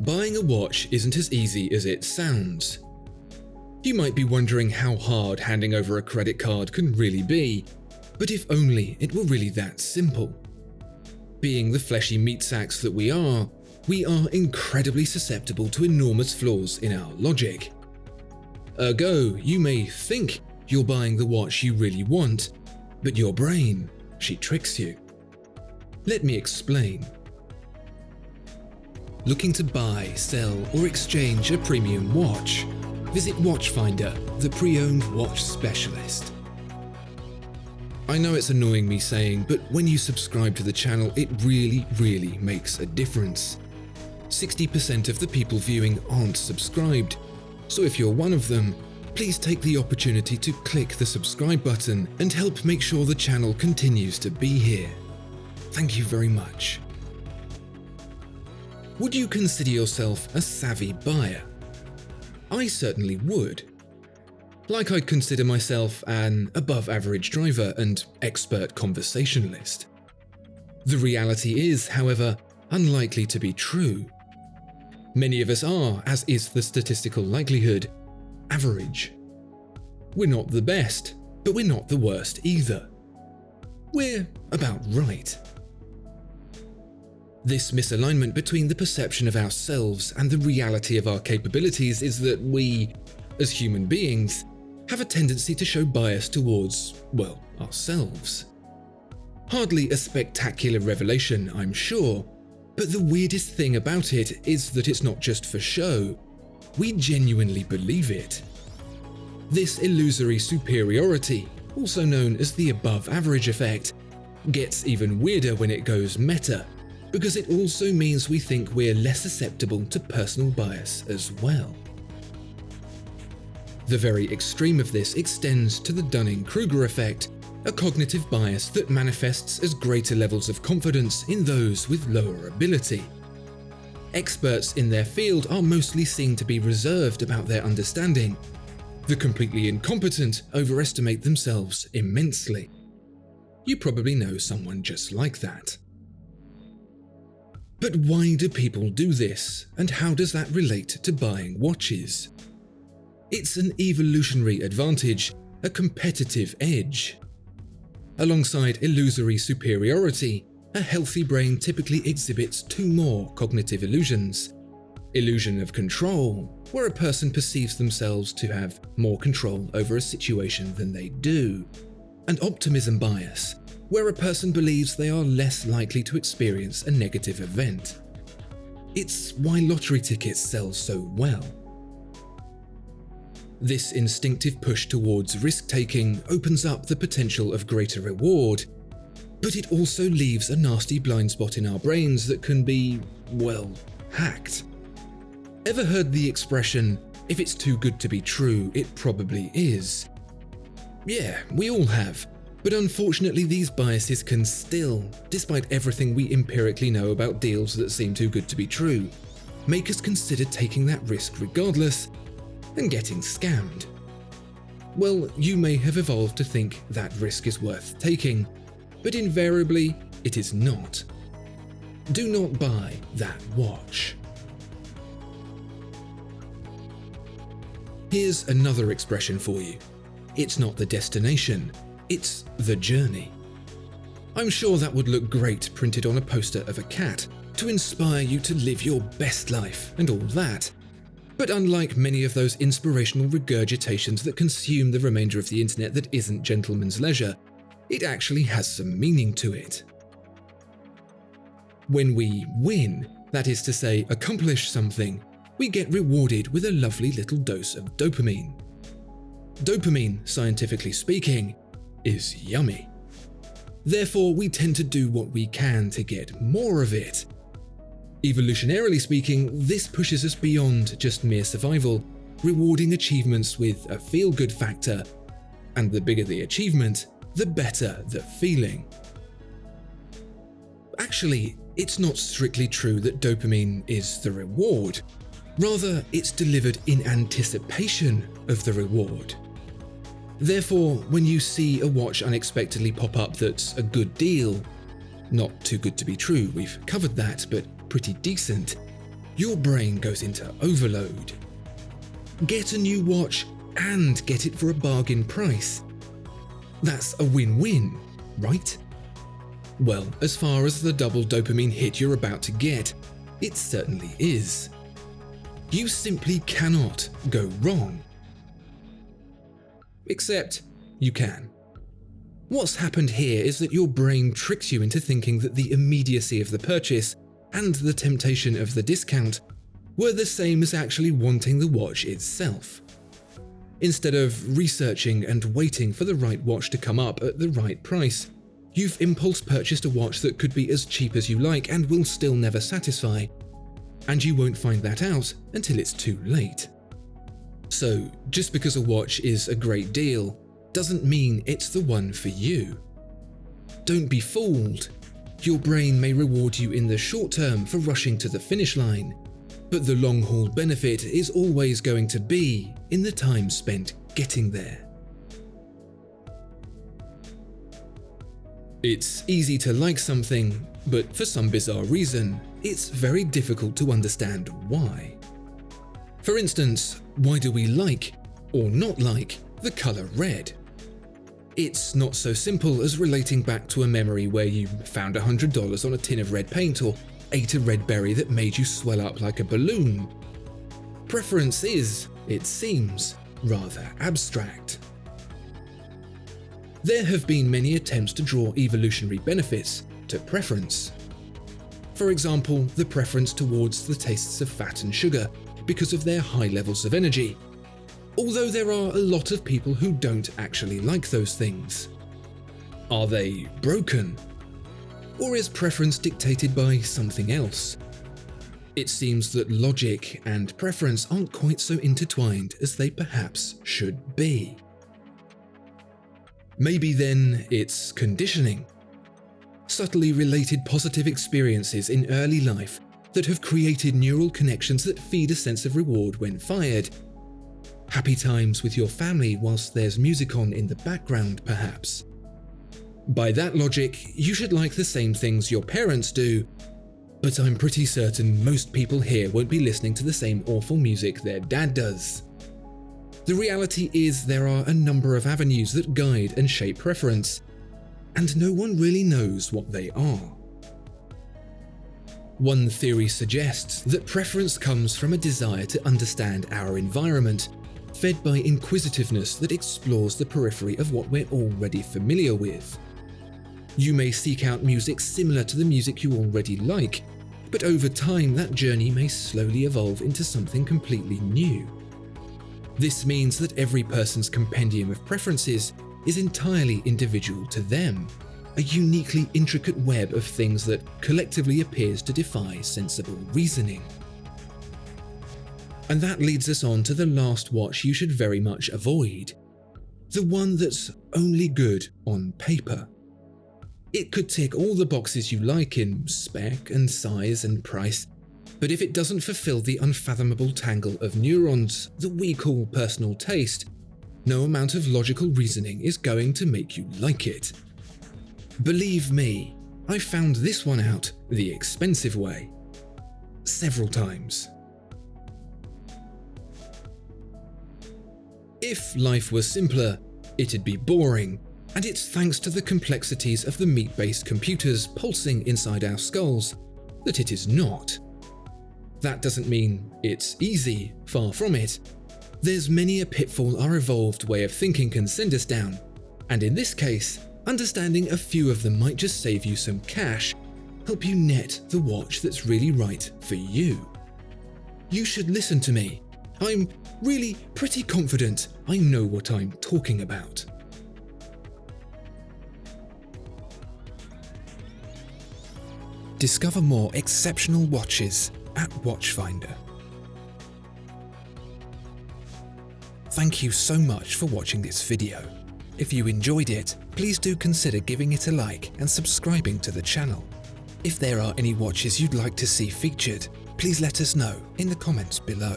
Buying a watch isn't as easy as it sounds. You might be wondering how hard handing over a credit card can really be, but if only it were really that simple. Being the fleshy meat sacks that we are incredibly susceptible to enormous flaws in our logic. Ergo, you may think you're buying the watch you really want, but your brain, she tricks you. Let me explain. Looking to buy, sell, or exchange a premium watch? Visit Watchfinder, the pre-owned watch specialist. I know it's annoying me saying, but when you subscribe to the channel, it really makes a difference. 60% of the people viewing aren't subscribed, so if you're one of them, please take the opportunity to click the subscribe button and help make sure the channel continues to be here. Thank you very much. Would you consider yourself a savvy buyer? I certainly would. Like I'd consider myself an above-average driver and expert conversationalist. The reality is, however, unlikely to be true. Many of us are, as is the statistical likelihood, average. We're not the best, but we're not the worst either. We're about right. This misalignment between the perception of ourselves and the reality of our capabilities is that we, as human beings, have a tendency to show bias towards, well, ourselves. Hardly a spectacular revelation, I'm sure, but the weirdest thing about it is that it's not just for show. We genuinely believe it. This illusory superiority, also known as the above-average effect, gets even weirder when it goes meta, because it also means we think we're less susceptible to personal bias as well. The very extreme of this extends to the Dunning-Kruger effect, a cognitive bias that manifests as greater levels of confidence in those with lower ability. Experts in their field are mostly seen to be reserved about their understanding. The completely incompetent overestimate themselves immensely. You probably know someone just like that. But why do people do this, and how does that relate to buying watches? It's an evolutionary advantage, a competitive edge. Alongside illusory superiority, a healthy brain typically exhibits two more cognitive illusions. Illusion of control, where a person perceives themselves to have more control over a situation than they do, and optimism bias, where a person believes they are less likely to experience a negative event. It's why lottery tickets sell so well. This instinctive push towards risk-taking opens up the potential of greater reward, but it also leaves a nasty blind spot in our brains that can be, well, hacked. Ever heard the expression, "If it's too good to be true, it probably is"? Yeah, we all have. But unfortunately, these biases can still, despite everything we empirically know about deals that seem too good to be true, make us consider taking that risk regardless and getting scammed. Well, you may have evolved to think that risk is worth taking, but invariably it is not. Do not buy that watch. Here's another expression for you. It's not the destination. It's the journey. I'm sure that would look great printed on a poster of a cat to inspire you to live your best life and all that. But unlike many of those inspirational regurgitations that consume the remainder of the internet that isn't gentleman's leisure, it actually has some meaning to it. When we win, that is to say, accomplish something, we get rewarded with a lovely little dose of dopamine. Dopamine, scientifically speaking, is yummy. Therefore, we tend to do what we can to get more of it. Evolutionarily speaking, this pushes us beyond just mere survival, rewarding achievements with a feel-good factor, and the bigger the achievement, the better the feeling. Actually, it's not strictly true that dopamine is the reward. Rather, it's delivered in anticipation of the reward. Therefore, when you see a watch unexpectedly pop up that's a good deal, not too good to be true, we've covered that, but pretty decent, your brain goes into overload. Get a new watch and get it for a bargain price. That's a win-win, right? Well, as far as the double dopamine hit you're about to get, it certainly is. You simply cannot go wrong. Except you can. What's happened here is that your brain tricks you into thinking that the immediacy of the purchase and the temptation of the discount were the same as actually wanting the watch itself. Instead of researching and waiting for the right watch to come up at the right price, you've impulse purchased a watch that could be as cheap as you like and will still never satisfy, and you won't find that out until it's too late. So, just because a watch is a great deal doesn't mean it's the one for you. Don't be fooled. Your brain may reward you in the short term for rushing to the finish line, but the long-haul benefit is always going to be in the time spent getting there. It's easy to like something, but for some bizarre reason, it's very difficult to understand why. For instance, why do we like, or not like, the colour red? It's not so simple as relating back to a memory where you found $100 on a tin of red paint or ate a red berry that made you swell up like a balloon. Preference is, it seems, rather abstract. There have been many attempts to draw evolutionary benefits to preference. For example, the preference towards the tastes of fat and sugar because of their high levels of energy, although there are a lot of people who don't actually like those things. Are they broken? Or is preference dictated by something else? It seems that logic and preference aren't quite so intertwined as they perhaps should be. Maybe then it's conditioning. Subtly related positive experiences in early life that have created neural connections that feed a sense of reward when fired. Happy times with your family whilst there's music on in the background, perhaps. By that logic, you should like the same things your parents do, but I'm pretty certain most people here won't be listening to the same awful music their dad does. The reality is there are a number of avenues that guide and shape preference, and no one really knows what they are. One theory suggests that preference comes from a desire to understand our environment, fed by inquisitiveness that explores the periphery of what we're already familiar with. You may seek out music similar to the music you already like, but over time that journey may slowly evolve into something completely new. This means that every person's compendium of preferences is entirely individual to them, a uniquely intricate web of things that collectively appears to defy sensible reasoning. And that leads us on to the last watch you should very much avoid, the one that's only good on paper. It could tick all the boxes you like in spec and size and price, but if it doesn't fulfill the unfathomable tangle of neurons that we call personal taste, no amount of logical reasoning is going to make you like it. Believe me, I found this one out the expensive way. Several times. If life were simpler, it'd be boring, and it's thanks to the complexities of the meat-based computers pulsing inside our skulls that it is not. That doesn't mean it's easy, far from it. There's many a pitfall our evolved way of thinking can send us down, and in this case, understanding a few of them might just save you some cash, help you net the watch that's really right for you. You should listen to me. I'm really pretty confident I know what I'm talking about. Discover more exceptional watches at Watchfinder. Thank you so much for watching this video. If you enjoyed it, please do consider giving it a like and subscribing to the channel. If there are any watches you'd like to see featured, please let us know in the comments below.